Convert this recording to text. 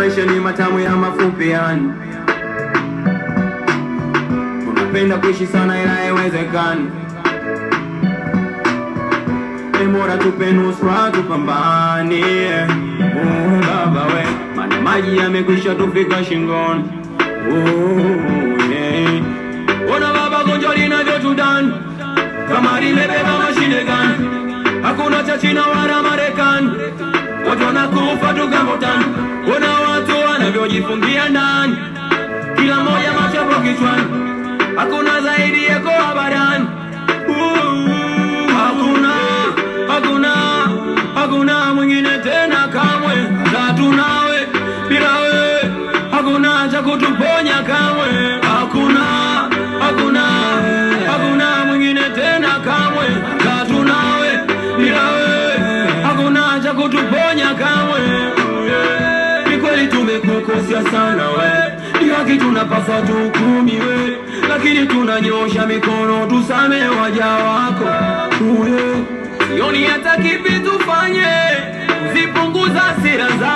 maisha ni matamu ya mafupi yani. Tunapenda kuishi sana ila haiwezekani. Bora tupe nusra tupambane. Baba we, maana maji yamekwisha tufika shingoni. Ona baba gonjwa linavyotudani, kama limebeba mashine gani. Hakuna cha China wala Marekani, watu wanakufa tukambotani. Ona watu wanavyojifungia ndani, kila mmoja machapo kichwani. Hakuna zaidi yako habadani. Hakuna mwingine tena kamwe. Hatunawe bila we, hakuna cha kutuponya kamwe. Hakuna mwingine tena kamwe. Hatunawe bila we, hakuna cha kutuponya kamwe. Ni kweli tumekukosea sana we, ni haki tunapaswa tuhukumiwe, lakini tunanyosha mikono tusamehe waja wako. Sioni hata kipi tufanye kuzipunguza hasira za